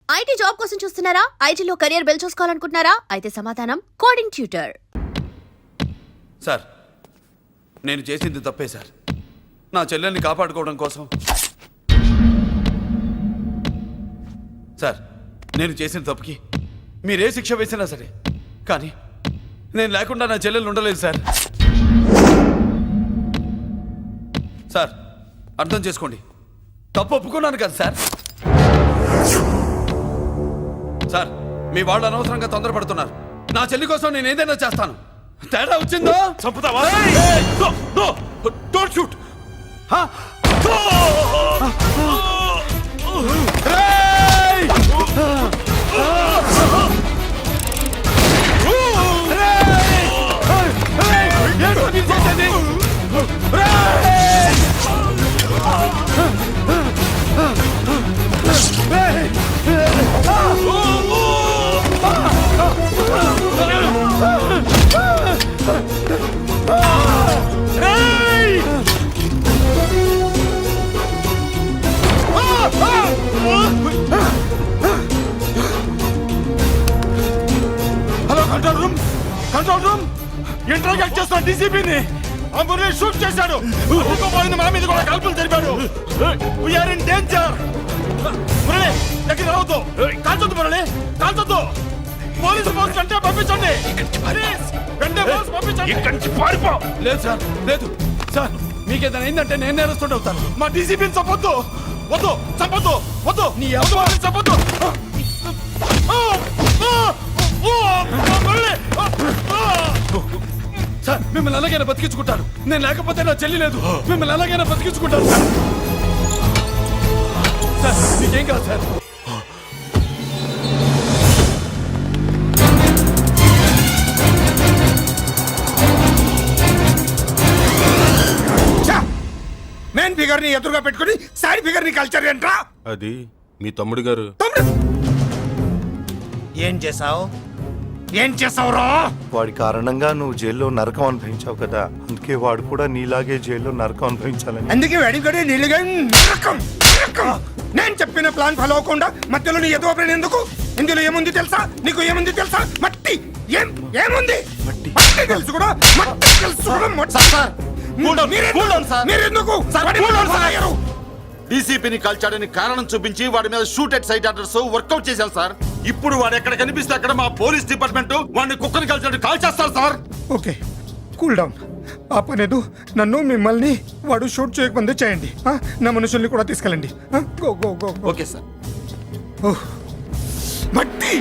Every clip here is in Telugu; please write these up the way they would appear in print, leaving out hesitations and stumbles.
ఐటీ జాబ్ కోసం చూస్తున్నారా? ఐటీలో కెరియర్ బిల్డ్ చూసుకోవాలనుకుంటున్నారా? అయితే సమాధానం కోడింగ్ ట్యూటర్. సార్, నేను చేసింది తప్పే సార్. నా చెల్లెల్ని కాపాడుకోవడం కోసం సార్, నేను చేసిన తప్పుకి మీరే శిక్ష వేసినా సరే, కానీ నేను లేకుండా నా చెల్లెలు ఉండలేదు సార్. సార్, అర్థం చేసుకోండి. తప్పు ఒప్పుకున్నాను కదా సార్. సార్, మీ వాళ్ళు అనవసరంగా తొందరపడుతున్నారు. నా చెల్లి కోసం నేను ఏదైనా చేస్తాను. తేడా వచ్చిందో చంపుతావా? Don't shoot. Hello, control room. Control room, interrogate చేస్తున్న డీసీపీని మురళి షూట్ చేశాడు. పోయింది, మా మీద కూడా కాల్పులు జరిపాడు. We're in danger. మురళి, దగ్గర రావద్దు. కాల్చొద్దు మురళి, కాల్చొద్దు. పోలీసు ఫోర్స్ వెంటనే పంపించండి. వెంటనే ఫోర్స్ పంపించండి. ఇక్కడి నుంచి పారిపో. లేదు సార్, లేదు సార్. మీకేదైనా అయిందంటే నేను నేరస్తుంటే అవుతాను. మా డీసీపీని చంపొద్దు. వద్దు, చంపొద్దు. వద్దు, నీ వద్దు, వాళ్ళని చంపొద్దు. సార్, మిమ్మల్ని అలాగైనా బతికించుకుంటాను. నేను లేకపోతే నా చెల్లి లేదు. మిమ్మల్ని అలాగైనా బతికించుకుంటాను సార్. సార్, మీకేం కాదు సార్. మెయిన్ ఫిగర్ ని ఎదురుగా పెట్టుకుని సైడ్ ఫిగర్ ని కల్చర్ ఏంట్రా? అది మీ తమ్ముడు గారు. ఏం చేసావు? ఏం చేసావురా? వాడి కారణంగా నువ్వు జైల్లో నరకం అనుభవించావు కదా, అందుకే వాడు కూడా నీలాగే జైల్లో నరకం అనుభవించాలని. అందుకే అడిగడే నీళ్ళగా నరకం. నేను చెప్పిన ప్లాన్ ఫాలో అవ్వకుండా మధ్యలో నీ ఎదువ ప్లాన్ ఎందుకు? ఇందులో ఏముంది తెలుసా? నీకు ఏముంది తెలుసా? మట్టి. ఏముంది? మట్టి తెలుసు కూడా, మట్టి తెలుసు కూడా. మీరెందుకు డీసీపీని కాల్చాడని కారణం చూపించి వాడి మీద shoot at sight orders workout చేశాం సార్. ఇప్పుడు వాడు ఎక్కడ కనిపిస్తే అక్కడ మా పోలీస్ డిపార్ట్మెంట్ వాడిని కుక్కని కాల్చాడు కాల్ చేస్తారు సార్. Okay, cool down. ఆ పనేదు నన్ను మిమ్మల్ని వాడు షూట్ చేయకముందే చేయండి. నా మనుషుల్ని కూడా తీసుకెళ్ళండి. Go go go. Okay sir. మట్టి.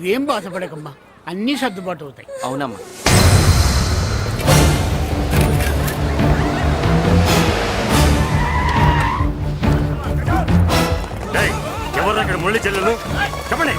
నువ్వేం బాధపడకమ్మా, అన్నీ సర్దుబాటు అవుతాయి. అవునమ్మా. ఎవరు అక్కడ మురళి చెల్లెలు చెప్పండి.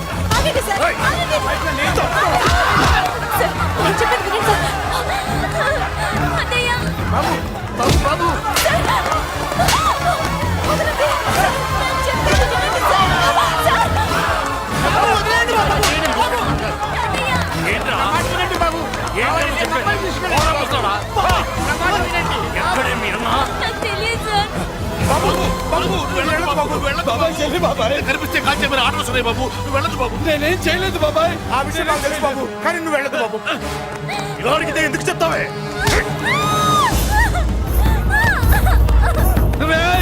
కనిపిస్తే కాల్చే మీరు ఆటలు వస్తున్నాయి బాబు. నువ్వు వెళ్ళదు బాబు. నేనేం చేయలేదు బాబాయ్. ఆ విషయం నాకు తెలుసు బాబు, కానీ నువ్వు వెళ్ళదు బాబు. ఇలా అడిగితే ఎందుకు చెప్తావే?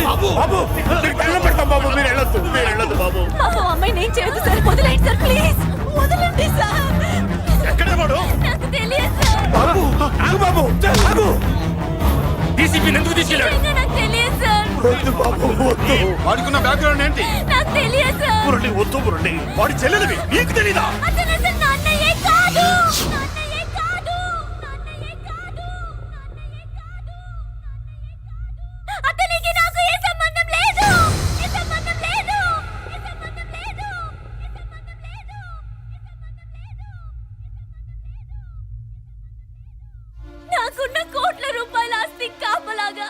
బాబు బాబు నీకు దండం పెడతాం బాబు, మీరు వెళ్ళొద్దు, మీరు వెళ్ళొద్దు బాబు. అమ్మాయి నేను చేయదు సార్, వదిలేండి సార్ ప్లీజ్, వదలండి సార్. ఎక్కడే వాడు? నాకు తెలియదు సార్. బాబు ఆగు బాబు, ఆగు. డీసీపీని ఎందుకు తీసుకెళ్ళాడు? నాకు తెలియదు సార్. వద్దు బాబు, వద్దు. వాడుకున్న బ్యాక్గ్రౌండ్ ఏంటి? నాకు తెలియదు సార్. మురళి వద్దు, మురళి వాడి చెల్లెలివి నీకు తెలీదా? అతను అసలు నా అన్నయ్యే కాదు. నా అన్నయ్యే కాదు. నా అన్నయ్యే కాదు. అతనికి నాకు ఏ సంబంధం లేదు. ఏ సంబంధం లేదు. ఏ సంబంధం లేదు. ఏ సంబంధం లేదు. నాకున్న కోట్ల రూపాయల ఆస్తి కాపలాగా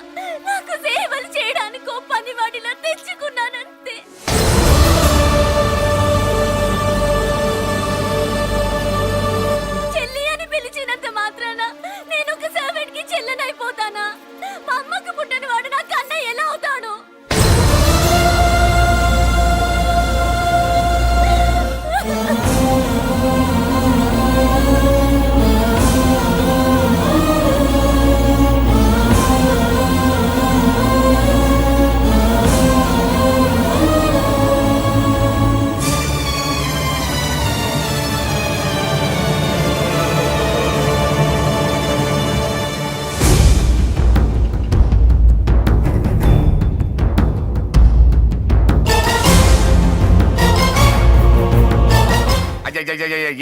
నాకు సేవలు చేయడానికి ఓ పనివాడిలా తెచ్చుకున్నానంతే. చెల్లి అని పిలిచినంత మాత్రాన నేను ఒక సర్వెంట్ కి చెల్లెనైపోతానా? మా అమ్మకు పుట్టిన వాడు నాకు అన్నయ్య ఎలా అవుతాడు?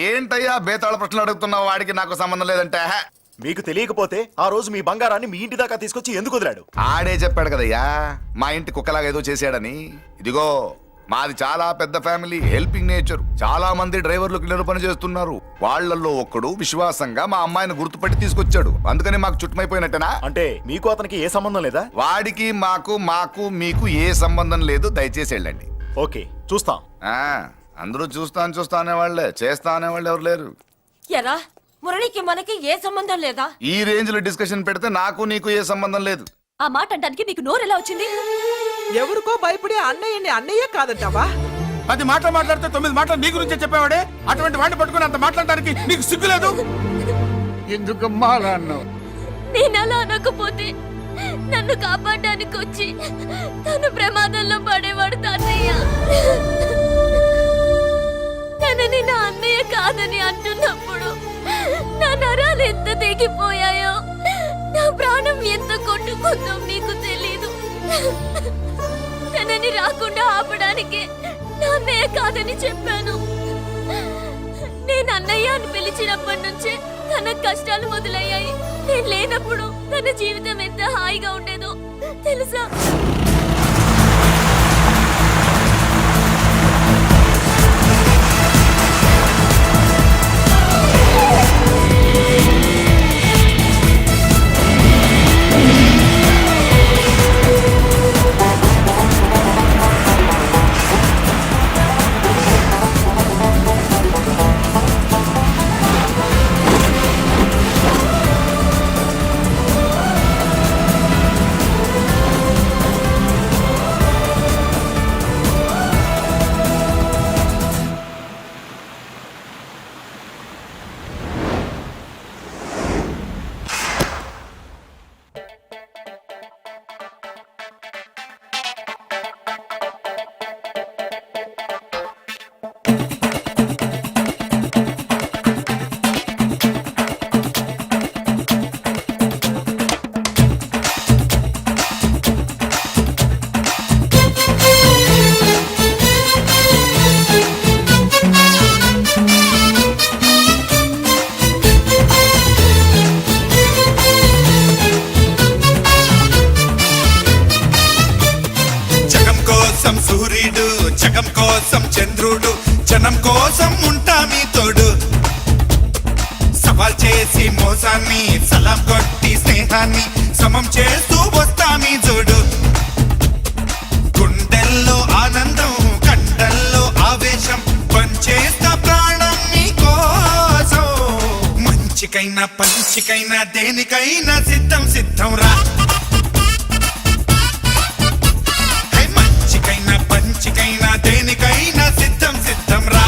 ఏంటయ్యా బేతాళ ప్రశ్నలు అడుగుతున్నావు? వాడికి నాకు సంబంధం లేదంటే మీకు తెలియకపోతే ఆ రోజు మీ బంగారాన్ని మీ ఇంటి దాకా తీసుకొచ్చి ఎందుకు వదిలాడు? ఆడే చెప్పాడు కదయ్యా మా ఇంటి కుక్కలాగా ఏదో చేశాడని. ఇదిగో మాది చాలా పెద్ద ఫ్యామిలీ, హెల్పింగ్ నేచర్. చాలా మంది డ్రైవర్లు క్లీనర్ పని చేస్తున్నారు. వాళ్ళల్లో ఒక్కడు విశ్వాసంగా మా అమ్మాయిని గుర్తుపట్టి తీసుకొచ్చాడు. అందుకని మాకు చుట్టుమైపోయినట్టేనా? అంటే మీకు అతనికి ఏ సంబంధం లేదా? వాడికి మాకు మీకు ఏ సంబంధం లేదు. దయచేసి వెళ్ళండి. ఓకే చూస్తాం. ఆ, అందరూ చూస్తా అనేవాళ్లే, చేస్తా అనేవాళ్ళు ఎవరు లేరు. ఎరా మురళికి మనకి ఏ సంబంధం లేదా? ఈ రేంజ్ లో డిస్కషన్ పెడితే నాకు నీకు ఏ సంబంధం లేదు. ఆ మాట అంటానికి మీకు నోరు ఎలా వచ్చింది? ఎవరికో భయపడి అన్నయ్యని అన్నయ్య కాదంటావా? 10 మాటలు మాట్లాడితే 9 మాటలు నీ గురించే చెప్పేవాడే. అటువంటి వాడిని పట్టుకుని అంత మాట్లాడడానికి నీకు సిగ్గులేదు? ఎందుకమ్మా అలా అన్నావు? నేను అలా అనకపోతే నన్ను కాపాడడానికి వచ్చి తను ప్రమాదంలో పడేవాడు తాతయ్య. తనని నా అన్నయ్య కాదని అంటున్నప్పుడు నా నరాలు ఎంత తెగిపోయాయో, నా ప్రాణం ఎంత కొట్టుకుందో మీకు తెలీదు. తనని రాకుండా ఆపడానికి నా అన్నయ్య కాదని చెప్పాను. నేను అన్నయ్య అని పిలిచినప్పటి నుంచే తన కష్టాలు మొదలయ్యాయి. నేను లేనప్పుడు తన జీవితం ఎంత హాయిగా ఉండేదో తెలుసా? కోసం చంద్రుడు జనం కోసం ఉంటా మీ తోడు సవాల్ చేసి మోసాన్ని సలాం కొట్టి స్నేహాన్ని సమం చేస్తూ వస్తా మీ జోడు గుండెల్లో ఆనందం కండల్లో ఆవేశం పంచేస్తా ప్రాణం నీ కోసం మంచికైనా పంచికైనా దేనికైనా సిద్ధం సిద్ధం రా మంచికైనా పంచికైనా దేనికైనా సిద్ధం సిద్ధం రా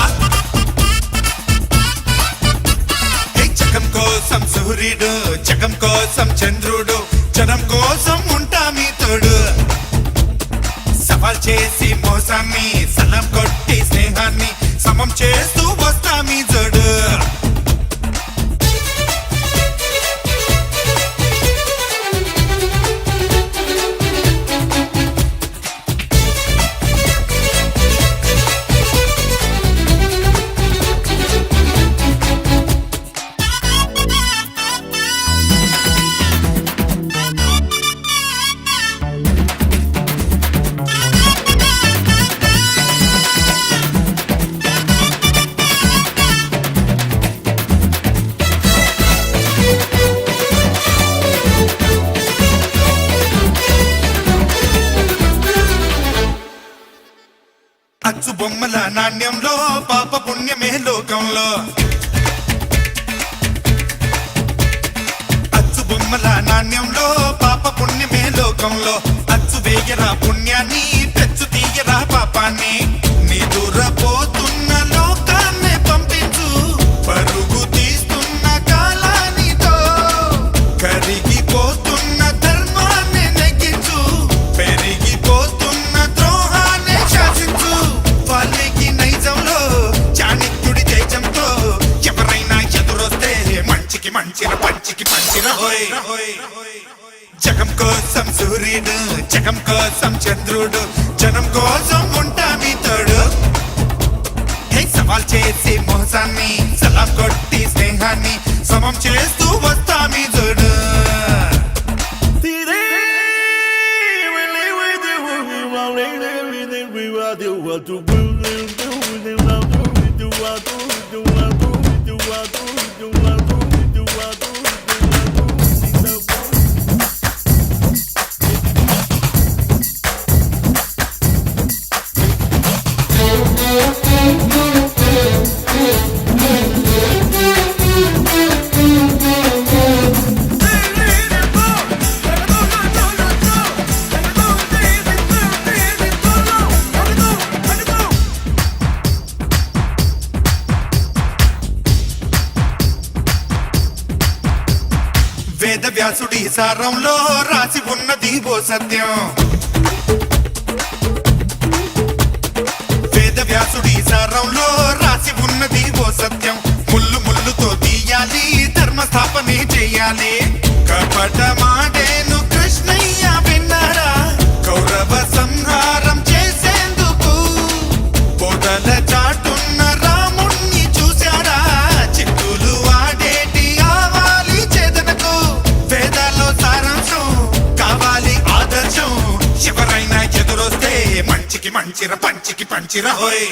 జగం కోసం సూర్యుడు జగం కోసం చంద్రుడు జనం కోసం ఉంటా మీ తోడు సవాల్ చేసి మోసాన్ని సలం కొట్టి స్నేహాన్ని సమం చేస్తూ వస్తా మీ జోడు అచ్చు బొమ్మల నాణ్యంలో పాప పుణ్యమే లోకంలో అచ్చు బొమ్మల నాణ్యంలో పాప పుణ్యమే లోకంలో అచ్చు వేయరా పుణ్యాన్ని తెచ్చు తీయరా పాపాన్ని నీ దూరపోతున్న లోకాన్ని పంపించు పరుగు తీస్తున్న కాలానితో కరిగిపోతున్న ధర్మాన్ని నెగ్గించు పెరిగిపోతున్న ద్రోహాన్ని శాసించు వాల్మీకి నైజంలో చాణక్యుడి తేజంతో ఎవరైనా ఎదురొస్తే మంచికి మంచిన పంచికి పంచిన హోయ్ జగం కోసం సూర్యుడు జగం కోసం చంద్రుడు జనం కోసం ఉంటా మీ తోడు సవాల్ చేసి మోసాన్ని సలాం కొట్టి స్నేహాన్ని సమం చేస్తూ వస్తా మీ జోడు వేద వ్యాసుడి సారంలో రాసి ఉన్నది ఓ సత్యం వేద వ్యాసుడి సారంలో రాసి ఉన్నది ఓ సత్యం ముళ్ళు ముళ్ళుతో తీయాలి ధర్మ స్థాపనే చెయ్యాలి కపట మాడేను కృష్ణయ్య విన్నారా కౌరవ సంహారం చేసేందుకు పొదల చాటున్న రాముణ్ణి చూశారా చిక్కులు ఆడేటి ఆవాలి చేదనకు వేదాల్లో సారాంశం కావాలి ఆదర్శం ఎవరైనా ఎదురొస్తే మంచికి మంచిర పంచికి పంచిర హోయ్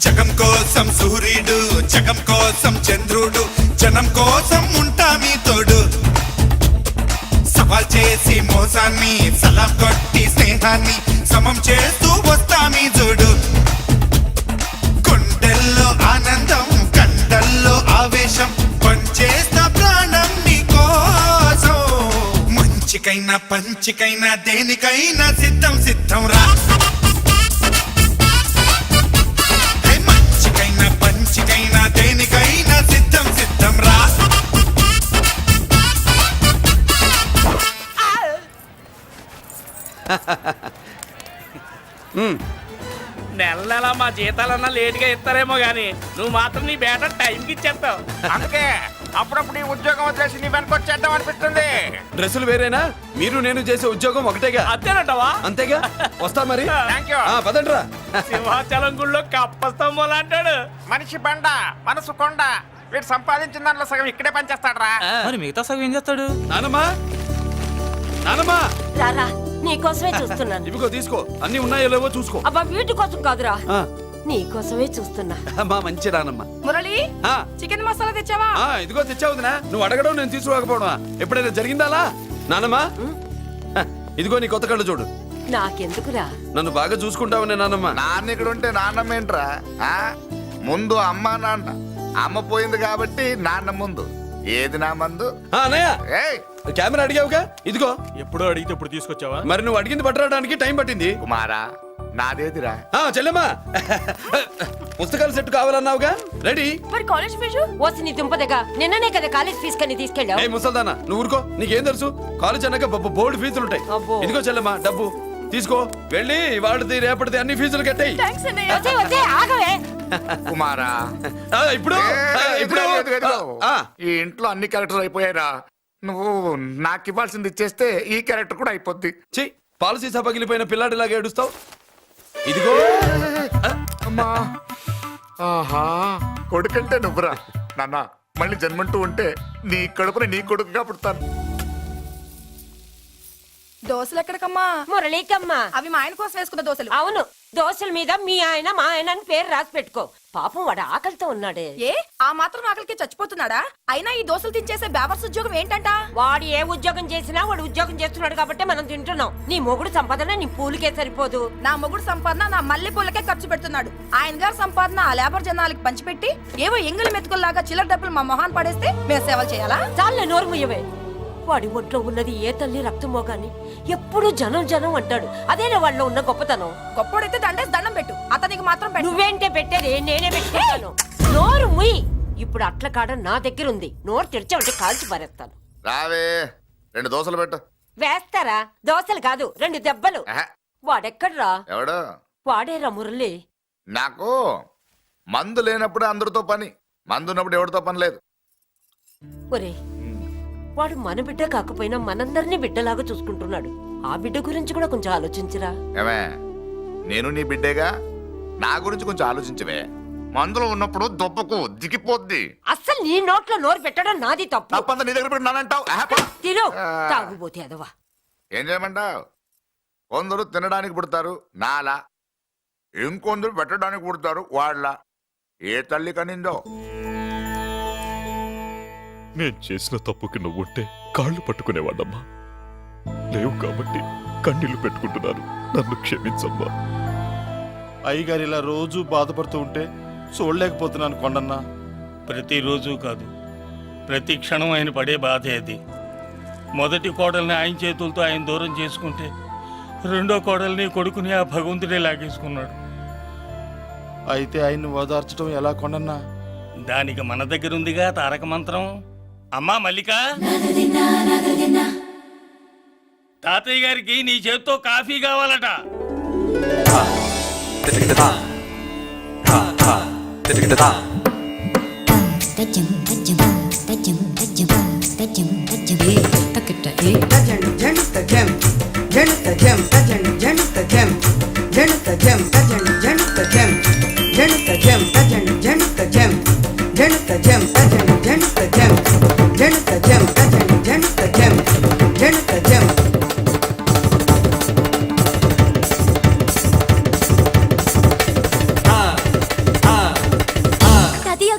జగం కోసం సూర్యుడు జగం కోసం చంద్రుడు జనం కోసం ఉంటా మీ తోడు సవాల్ చేసి మోసాన్ని సలాం కొట్టి స్నేహాన్ని సమం చేస్తూ వస్తా మీ జోడు గుండెల్లో ఆనందం కండల్లో ఆవేశం పంచేస్తా ప్రాణం నీ కోసం మంచికైనా పంచికైనా దేనికైనా సిద్ధం సిద్ధం రా మంచికైనా పంచికైనా దేనికైనా సిద్ధం సిద్ధం రా నెల నెల మా జీతాలన్నా లేటుగా ఇస్తారేమో గానీ నువ్వు మాత్రం నీ బేట టైంకి ఇచ్చేస్తావు. అందుకే అప్పుడప్పుడు ఈ ఉద్యోగం వదిలేసి నీ వెనక వచ్చేద్దాం అనిపిస్తుంది. డ్రెస్సులు వేరేనా మీరు నేను చేసే ఉద్యోగం ఒకటేగా అంతేనంటావా? అంతేగా వస్తా మరి థ్యాంక్ యూ. పదండ్రా సింహాచలం గుళ్ళో కప్పస్తంభం అంటాడు. మనిషి బండ మనసు కొండ వీడు సంపాదించిన దాంట్లో సగం ఇక్కడే పనిచేస్తాడు రా. మరి మిగతా సగం ఏం చేస్తాడు? నానమ్మా నానమ్మా రారా నీకోసమే చూస్తున్నాను. ఇవిగో తీసుకో, అన్ని ఉన్నాయో లేవో చూసుకో. అబ్బా వీటి కోసం కాదురా, ఆ, నీకోసమే చూస్తున్నా. మా మంచి నానమ్మ. మురళి ఆ, చికెన్ మసాలా తెచ్చావా? ఆ, ఇదిగో తెచ్చావుదినా. నువ్వు అడగడం నేను తీసుకోకపోవడమా ఎప్పుడైనా జరిగిందాలా నానమ్మ? హ, ఇదిగో నీ కొత్త కళ్ళు చూడు. నాకెందుకురా? నన్ను బాగా చూసుకుంటావునే నానమ్మ. నాన్న ఇక్కడ ఉంటే నాన్నమ్మ ఏంట్రా? ఆ? ముందు అమ్మ నాన్న. అమ్మ పోయింది కాబట్టి నాన్న ముందు. ఏది నా మందు? ఆ, అన్నయ్య ఏయ్ కెమెరా అడిగావుగా, ఇదిగో. ఎప్పుడో అడిగితే ఇప్పుడు తీసుకొచ్చావా? మరి నువ్వు అడిగింది పట్టడానికి టైం పట్టింది. కుమారా, నాదేదిరా? ఆ, చెల్లెమ్మా పుస్తకాల సెట్ కావాలన్నావుగా, రెడీ. మరి కాలేజ్ ఫీజు? ఓసి నీ దుంపదగా, నిన్ననే కదా కాలేజ్ ఫీజు కని తీసుకెళ్ళావు. ఏ ముసల్దానా, నువ్వు ఊరుకో. నీకేం తెలుసు? కాలేజ్ అన్నాక బోర్డు ఫీజులు ఉంటాయి. అబ్బో. ఇదిగో చెల్లెమ్మా డబ్బు తీసుకో, వెళ్ళి వాడిది రేపటిది అన్ని ఫీజులు కట్టాయి. వచ్చే వచ్చే ఆగవే. కుమారా, ఇప్పుడు ఇప్పుడు ఆ, ఈ ఇంట్లో అన్ని క్యారెక్టర్లు అయిపోయారా? నువ్వు నాకు ఇవ్వాల్సింది ఇచ్చేస్తే ఈ క్యారెక్టర్ కూడా అయిపోద్ది. ఛీ, పాలసీ సభ పగిలిపోయిన పిల్లాడిలాగా ఏడుస్తావు. ఇదిగో. ఆ, అమ్మా, ఆహా, కొడుకంటే నువ్వురా నాన్న. మళ్ళీ జన్మంటూ ఉంటే నీ కడుపుని నీ కొడుకుగా పుడతాను. దోశలు ఎక్కడికమ్మా? మురళీకమ్మా. అవి మా ఆయన కోసం వేసుకున్న దోశలు. అవును, దోశల మీద మీ ఆయన మా ఆయన అని పేరు రాసి పెట్టుకో. పాపం వాడు ఆకలితో ఉన్నాడే. ఏ ఆ మాత్రం ఆకలికి చచ్చిపోతున్నాడా? అయినా ఈ దోశలు తినేసే బేవర్స్ ఉద్యోగం ఏంటంట? వాడు ఏ ఉద్యోగం చేసినా వాడు ఉద్యోగం చేస్తున్నాడు కాబట్టి మనం తింటున్నాం. నీ మొగుడు సంపాదన నీ పూలికే సరిపోదు. నా మొగుడు సంపాదన నా మల్లె పూలకే ఖర్చు పెడుతున్నాడు. ఆయన గారి సంపాదన ఆ లేబర్ జనాలకి పంచిపెట్టి ఏవో ఎంగిలి మెతుకుల్లాగా చిల్లర డబ్బులు మా మొహాన్ పడేస్తే మేము సేవలు చేయాలా? చాలే నోరు ముయ్యవే. వాడి ఒంట్లో ఉన్నది ఏ తల్లి రక్తమో గాని ఎప్పుడు జనం జనం అంటాడు. అదేనా వాళ్ళలో ఉన్న గొప్పతనం. గొప్పోడైతే దండేసి దండం పెట్టు, అతనికి మాత్రం పెట్టు. నువ్వేంటే పెట్టేది, నేనే పెట్టుకుంటాను. నోరు ముయ్యి. ఇప్పుడు అట్ల కాడ నా దగ్గర ఉంది. నోరు తెరిచావంటే కాల్చి పారేస్తాను. రావే, 2 దోశలు పెట్టు. వేస్తారా? దోశలు కాదు, 2 దెబ్బలు. ఆహా, వాడెక్కడ్రా? ఎవడు? వాడేరా మురళి. నాకు మందు లేనప్పుడు అందరితో పని, మందు ఉన్నప్పుడు ఎవరితో పని లేదు. ఒరే, వాడు మన బిడ్డ కాకపోయినా మనందరినీ బిడ్డలాగా చూసుకుంటున్నాడు. ఆ బిడ్డ గురించి కూడా కొంచెం ఆలోచించరా. ఏమే, నేను నీ బిడ్డేగా, నా గురించి కొంచెం ఆలోచించవే. మందులో ఉన్నప్పుడు దొప్పకు దిగిపోద్ది. అస్సలు నీ నోట్లో నోరు పెట్టడం నాది తప్పు. తప్పంతా నీ దగ్గర పెట్టినానంటావు. తిను, తాగుబోతే అదవా. ఏం చేయమంటావు? కొందరు తినడానికి పుడతారు నాలా, ఇంకొందరు పెట్టడానికి పుడతారు వాళ్ళ. ఏ తల్లి కనిందో? నేను చేసిన తప్పుకి నువ్వుంటే కాళ్ళు పట్టుకునేవాడమ్మా. లేవు కాబట్టి కన్నీళ్లు పెట్టుకుంటున్నాను. నన్ను క్షమించమ్మా. అయ్యగారు ఇలా రోజు బాధపడుతూ ఉంటే చూడలేకపోతున్నాను కొండన్న. ప్రతిరోజు కాదు, ప్రతి క్షణం ఆయన పడే బాధే అది. మొదటి కోడల్ని ఆయన చేతులతో ఆయన దూరం చేసుకుంటే రెండో కోడల్ని కొడుకుని ఆ భగవంతుడే లాగేసుకున్నాడు. అయితే ఆయన్ని ఓదార్చడం ఎలా కొండన్న? దానికి మన దగ్గర ఉందిగా తారక మంత్రం. అమ్మా మల్లిక, తాతయ్య గారికి నీ చేత్తో కాఫీ కావాలట.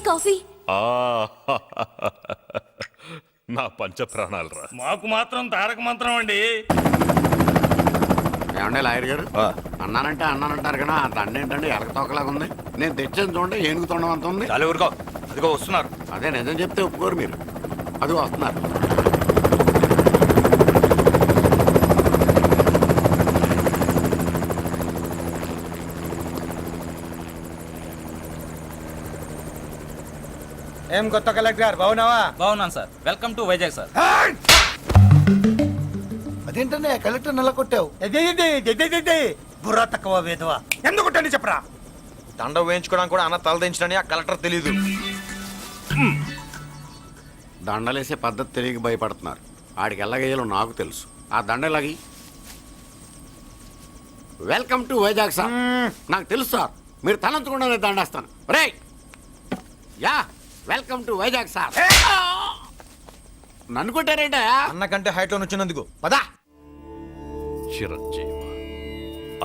కాఫీ. నా పంచ ప్రాణాలు రా. మాకు మాత్రం తారక మంత్రం అండి. ఏమండే లాయర్ గారు, అన్నానంటారు కదా, ఆ దండ ఏంటంటే ఎలకతోకలాగా ఉంది. నేను తెచ్చేది చూడండి, ఏనుగు తొండం అంత ఉంది. చాలు ఊరుకో, అదిగో వస్తున్నారు. అదే నిజం చెప్తే ఒప్పుకోరు మీరు. అది వస్తున్నారు. ఏం కొత్త కలెక్టర్ బాగున్నావా? బాగున్నాను sir. Welcome to Vizag sir. అదేంటనే కలెక్టర్ నెల కొట్టావు? బుర్ర తక్కువ వేదవా. ఎందుకు కొట్టండి చెప్పరా? దండ వేయించుకోవడానికి కూడా అన్న తలదించడని ఆ కలెక్టర్ తెలీదు. దండలేసే పద్ధతి తెలియక భయపడుతున్నారు. ఆడికి ఎలాగేయాలో నాకు తెలుసు. ఆ దండలాగి వెల్కమ్ టు వైజాగ్ సార్. నాకు తెలుసు సార్, మీరు తలంచకుండానే దండేస్తాను. రే యా, వెల్కమ్ టు వైజాగ్ సార్. నన్ను కొట్టారేంటా? అన్న కంటే హైట్ లో వచ్చినందుకు పదా. చిరంజీవి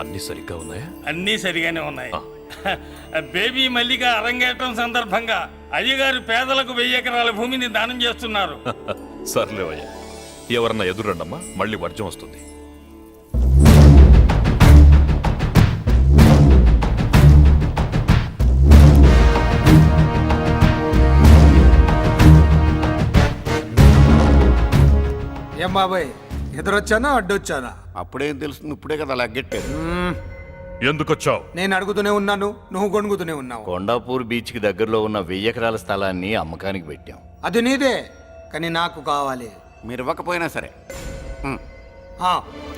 అన్ని సరిగ్గా ఉన్నాయా? అన్నీ సరిగానే ఉన్నాయి. బేబీ మల్లిక అరంగేట్రం సందర్భంగా అయ్యగారు పేదలకు 1000 ఎకరాల భూమిని దానం చేస్తున్నారు. సర్లేవయ్యా, ఎవరన్నా ఎదురండమ్మా, మళ్ళీ వర్జం వస్తుంది. ఏం బాబాయ్, ఎదురొచ్చానా అడ్డొచ్చానా? అప్పుడేం తెలుస్తుంది, ఇప్పుడే కదా లగ్గెట్టారు. ఎందుకొచ్చావు? నేను అడుగుతూనే ఉన్నాను, నువ్వు గొణుగుతూనే ఉన్నావు. కొండాపూర్ బీచ్ కి దగ్గరలో ఉన్న 1000 ఎకరాల స్థలాన్ని అమ్మకానికి పెట్టాం. అది నీదే, కానీ నాకు కావాలి. మీరు ఇవ్వకపోయినా సరే. ఆ,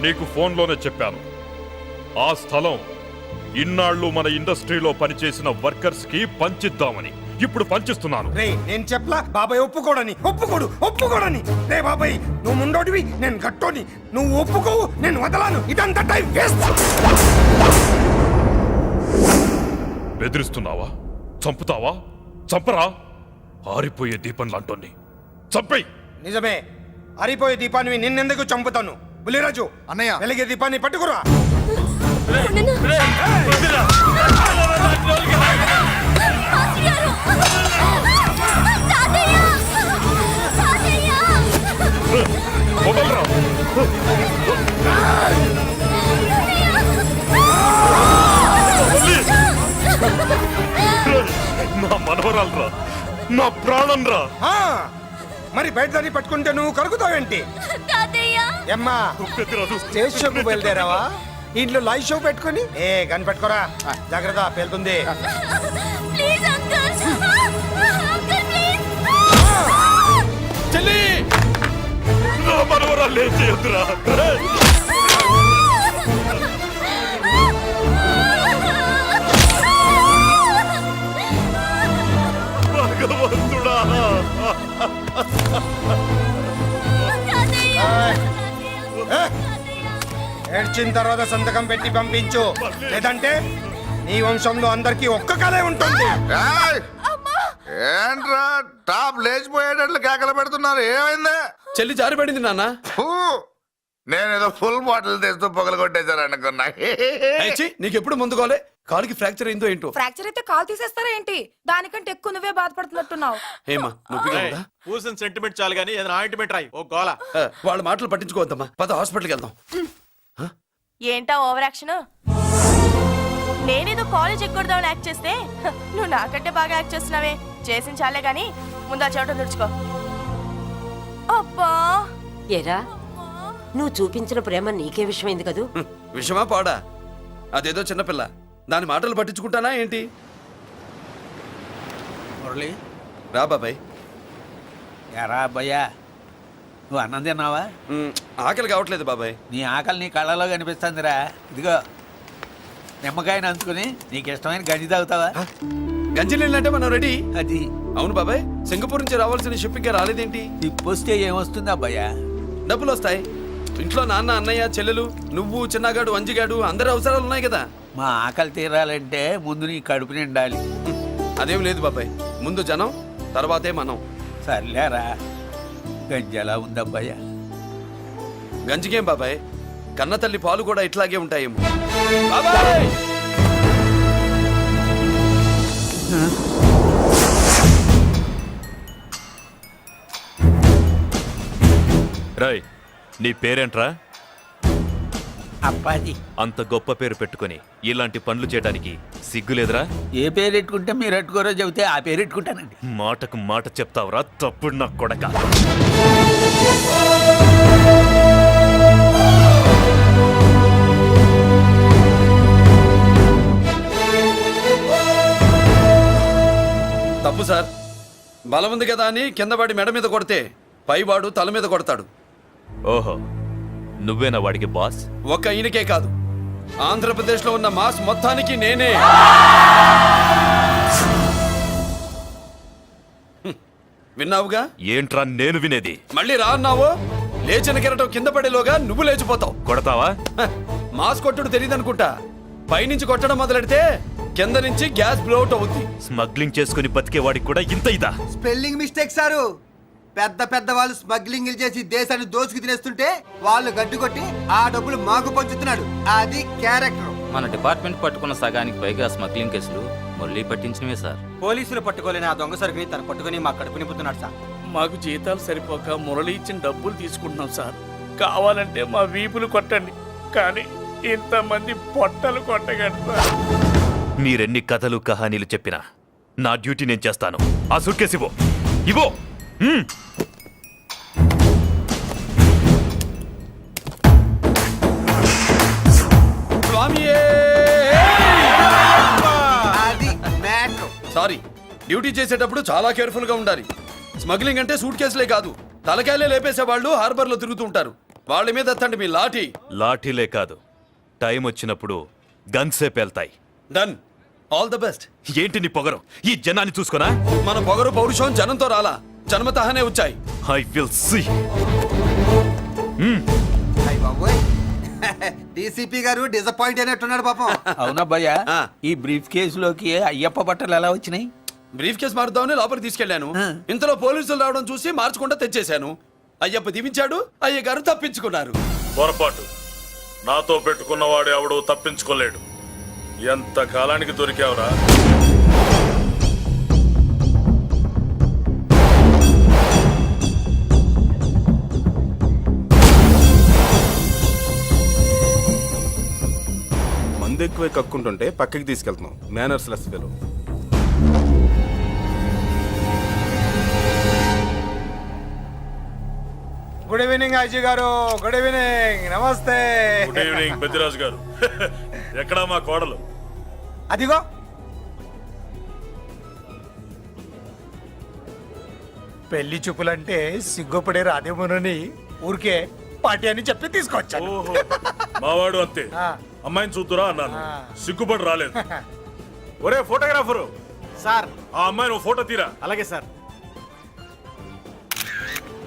నీకు ఫోన్లోనే చెప్పాను, ఆ స్థలం ఇన్నాళ్ళు మన ఇండస్ట్రీలో పనిచేసిన వర్కర్స్ కి పంచిద్దామని. ఇప్పుడు పంచిస్తున్నాను. రే నేను చెప్పలా బాబాయ్ ఒప్పుకోడని. ఒప్పుకోడని. రే బాబాయ్, నువ్వు ముండోడివి, నేను గట్టోని. నువ్వు ఒప్పుకోవు, నేను వదలాను. ఇదంతా టైం వేస్ట్. బెదిరిస్తున్నావా? చంపుతావా? చంపరా? ఆరిపోయే దీపం లాంటోని చంపేయ్. నిజమే, ఆరిపోయే దీపాన్ని నిన్నెందుకు చంపుతాను? బుల్లిరాజు అన్నయ్య. వెలిగే దీపాన్ని పట్టుకురా. వదలరా. నా మనవరాలరా, నా ప్రాణం రా. ఆ, మరి బయట దాన్ని పట్టుకుంటే నువ్వు కరుగుతావేంటి? అమ్మా, స్టేజ్ షోకు బయలుదేరావా? ఇంట్లో లైవ్ షో పెట్టుకుని గన్ పెట్టుకోరా, జాగ్రత్త పేలుతుంది. చెల్లి, నా మనవరాలు ఏం చేయొద్దురా. భగవంతుడా. ఏడ్చిన తర్వాత సంతకం పెట్టి పంపించు, లేదంటే నీ వంశంలో అందరికీ ఒక్క కలే ఉంటుంది. ఏయ్! ఏంట్రా టాప్ లేచిపోయేటట్లు కేకలు పెడుతున్నారు? ఏమైంది? చెల్లి జారిపడింది నాన్న. ఫూ! నేనేదో ఫుల్ బాటిల్ తెస్తూ పొగలు కొట్టేశారు అనుకున్నా. నీకెప్పుడు ముందుకోలే? కాలుకి ఫ్రాక్చర్ అయిందో ఏంటో. ఫ్రాక్చర్ అయితే కాల్ తీసేస్తారా ఏంటి? దానికంటే ఎక్కువ నువ్వే బాధపడుతున్నట్టున్నావు. ఏమా నొప్పిగా ఉందా? పూసిన సెంటిమెంట్ చాలు గానీ ఏదైనా ఆయింట్మెంట్ రాయి. ఓ గోల. వాళ్ళ మాటలు పట్టించుకోవద్దమ్మా, పద హాస్పిటల్కి వెళ్దాం. ఏంటా ఓవర్ యాక్షన్? నేనేదో కాలేజ్ ఎక్కడదామని యాక్ట్ చేస్తే నువ్వు నాకంటే బాగా యాక్ట్ చేస్తున్నావే. చేసిన చాలే గాని ముందు ఆ చోట తుడుచుకో. అబ్బా, ఏరా నువ్వు చూపించిన ప్రేమ నీకే విషయమైంది కదూ? విషమా పాడా? అదేదో చిన్నపిల్ల, దాని మాటలు పట్టించుకుంటానా ఏంటి? మురళి, రా బాబాయ్. ఎరా అబ్బాయ్యా, నువ్వు అన్నం తిన్నావా? ఆకలి కావట్లేదు బాబాయ్. నీ ఆకలి నీ కళ్ళలో కనిపిస్తుందిరా. ఇదిగో నిమ్మకాయని అంచుకుని నీకు ఇష్టమైన గంజి తాగుతావా? గంజి నీళ్ళంటే మనం రెడీ. అది అవును బాబాయ్, సింగపూర్ నుంచి రావాల్సిన షిప్పింగ్ రాలేదేంటి? తిప్పొస్తే ఏమొస్తుంది అబ్బాయ్యా? డబ్బులు వస్తాయి. ఇంట్లో నాన్న, అన్నయ్య, చెల్లెలు, నువ్వు, చిన్నగాడు, అంజిగాడు, అందరి అవసరాలు ఉన్నాయి కదా. మా ఆకలి తీరాలంటే ముందు నీ కడుపు నిండాలి. అదేం లేదు బాబాయ్, ముందు జనం, తర్వాతే మనం. సర్లేరా, గంజి ఎలా ఉంది అబ్బాయ్యా? గంజికేం బాబాయ్, కన్న తల్లి పాలు కూడా ఇట్లాగే ఉంటాయేమో. బాబాయ్, రాయ్, నీ పేరేంట్రా? అప్పాజీ. అంత గొప్ప పేరు పెట్టుకొని ఇలాంటి పనులు చేయడానికి సిగ్గులేదురా? ఏ పేరు పెట్టుకుంటే మీరు పెట్టుకోరో చెబితే ఆ పేరు పెట్టుకుంటానండి. మాటకు మాట చెప్తావురా తప్పుడు నా కొడక. తప్పు సార్. బలం ఉంది కదా అని కిందవాడి మెడ మీద కొడితే పైవాడు తల మీద కొడతాడు. ఓహో, నువ్వేనా వాడికి బాస్? ఒక్క ఈయనకే కాదు, ఆంధ్రప్రదేశ్లో ఉన్న మాస్ మొత్తానికి నేనే. విన్నావుగా? ఏంట్రా నేను వినేది? మళ్ళీ రా అన్నావు, లేచిన కెరటం కింద పడేలోగా నువ్వు లేచిపోతావు. కొడతావా? మాస్ కొట్టుడు తెలియదనుకుంటా. పైనుంచి కొట్టడం మొదలెడితే కింద నుంచి గ్యాస్ బ్లోట్ అవుద్ది. స్మగ్లింగ్ చేసుకుని బతికే వాడికి కూడా ఇంత ఇదా? Spelling mistake sir. పెద్ద పెద్ద వాళ్ళు స్మగ్లింగ్ చేసి దేశాన్ని దోచుకు తినేస్తుంటే వాళ్ళు గడ్డు కొట్టి ఆ డబ్బులు మాకు పంచుతున్నాడు. అది క్యారెక్టర్. మన డిపార్ట్మెంట్ పట్టుకున్న సగానికి పైగా స్మగ్లింగ్ కేసులు మురళి పట్టించినవే సార్. పోలీసులు పట్టుకోలేని ఆ దొంగ సరుకుని తను పట్టుకుని మా కడుపు నింపుతున్నాడు సార్. మాకు జీతాలు సరిపోక మురళి ఇచ్చిన డబ్బులు తీసుకుంటున్నాం సార్. కావాలంటే మా వీపులు కొట్టండి, కానీ ఇంతమంది పొట్టలు కొట్టగలరు సార్. మీరెన్ని కథలు కహానీలు చెప్పినా నా డ్యూటీ నేను చేస్తాను. ఆ సూట్ కేసు ఇవ్వు, ఇవ్వు. అది మ్యాటర్. సారీ, డ్యూటీ చేసేటప్పుడు చాలా కేర్ఫుల్ గా ఉండాలి. స్మగ్లింగ్ అంటే సూట్ కేసులే కాదు, తలకాయలే లేపేసే వాళ్ళు హార్బర్ లో తిరుగుతూ ఉంటారు. వాళ్ళ మీద ఎత్తండి మీ లాఠీ. లాఠీలే కాదు, టైం వచ్చినప్పుడు గన్సే పేల్తాయి. డన్. All the best. ఏంటి నీ పొగరు? ఈ జనాన్ని చూసుకోనా? మన పొగరు పౌరుషం జనంతో రాలా, జన్మతహనే వచ్చాయి. I will see. అయ్ బాబోయ్, డీసీపీ గారు డిసప్పాయింట్ అయినట్టున్నాడు పాపం. అవునా భయ్య, ఆ. ఈ బ్రీఫ్ కేసులోకి అయ్యప్ప బట్టలు ఎలా వచ్చినాయి? బ్రీఫ్ కేసు మారుద్దామని లోపలికి తీసుకెళ్లాను. ఇంతలో పోలీసులు రావడం చూసి మార్చకుండా తెచ్చేశాను. అయ్యప్ప దీవించాడు, అయ్య గారు తప్పించుకున్నారు. పొరపాటు. నాతో పెట్టుకున్నవాడు ఎవడో తప్పించుకోలేడు. ఎంత కాలానికి దొరికావురా? మందు ఎక్కువ కక్కుంటుంటే పక్కకి తీసుకెళ్తున్నాం. Manners less fellow. Good evening Ajay garu. Good evening. నమస్తే. Good evening Peddiraju garu. ఎక్కడా మా కోడలు? అదిగో పెళ్లి చూపులంటే సిగ్గుపడే రాధేమోనని ఊరికే పార్టీ అని చెప్పి తీసుకొచ్చాను. ఓహో, మావాడు అంతే. అమ్మాయిని చూద్దురా అన్నాను, సిగ్గుపడి రాలేదు. ఒరే ఫోటోగ్రాఫరు సార్, ఆ అమ్మాయిని ఓ ఫోటో తీరా. అలాగే సార్.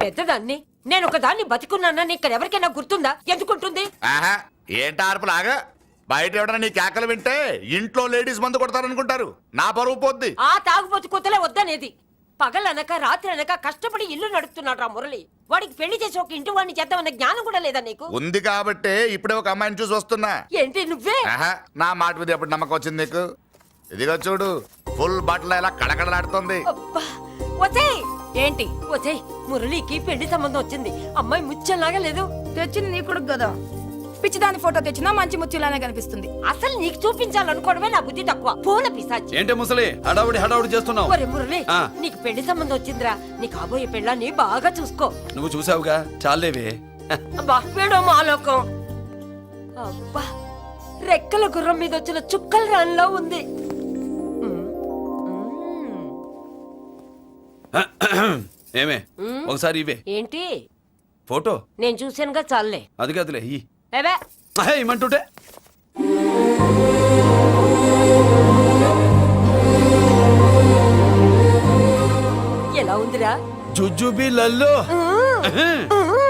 పెద్దదాన్ని నేను ఒక దాన్ని బతికున్నానని ఇక్కడ ఎవరికైనా గుర్తుందా? ఎందుకుంటుంది? ఆహా, ఏంటి ఆర్పులాగా? బయట ఎవడన్నా నీ కేకలు వింటే ఇంట్లో లేడీస్ మందు కొడతారనుకుంటారు. నా పరువు పోద్ది. ఆ తాగుబోతు కొత్తలే వద్దనేది. పగలనక రాత్రి అనక కష్టపడి ఇల్లు నడుపుతున్నాడు రా మురళి. వాడికి పెళ్లి చేసి ఒక ఇంటి వాడిని చేద్దామన్న జ్ఞానం కూడా లేదా నీకు? ఉంది కాబట్టే ఇప్పుడే ఒక అమ్మాయిని చూసి వస్తున్నా. ఏంటి నువ్వే? ఆహా, నా మాట మీద ఎప్పుడు నమ్మకం వచ్చింది నీకు? ఇదిగో చూడు, ఫుల్ బట్టలు ఎలా కడకడలాడుతుంది. అబ్బా, వచ్చేయ్. ఏంటి వచ్చేయ్, మురళికి పెళ్లి సంబంధం వచ్చింది. అమ్మాయి ముచ్చల్లాగా లేదు. తెచ్చింది నీ కొడుకు కదా, పిచ్చిదాని ఫోటో తెచ్చినా మంచి ముత్యంలానే కనిపిస్తుంది. అసలు నీకు చూపించాలనుకోవడమే నా బుద్ధి తక్కువ. పూల పిశాచి. ఏంటి ముసలి హడావుడి చేస్తున్నావు? ఒరే మురళి, నీకు పెళ్లి సంబంధం వచ్చిందిరా. నీ కాబోయే పెళ్ళాన్ని బాగా చూసుకో. నువ్వు చూసావుగా, చాలేవే. అబ్బా, వీడో మాలోకం. అబ్బా, రెక్కల గుర్రం మీద వచ్చిన చుక్కల రాన్లో ఉంది. ఏమే, ఒకసారి ఇవే ఏంటి ఫోటో. నేను చూశానుగా, చాలే. అది కాదులే, ఏవే ఇమ్మంటుంటే. ఎలా ఉందిరా? జుజుబి లల్లో.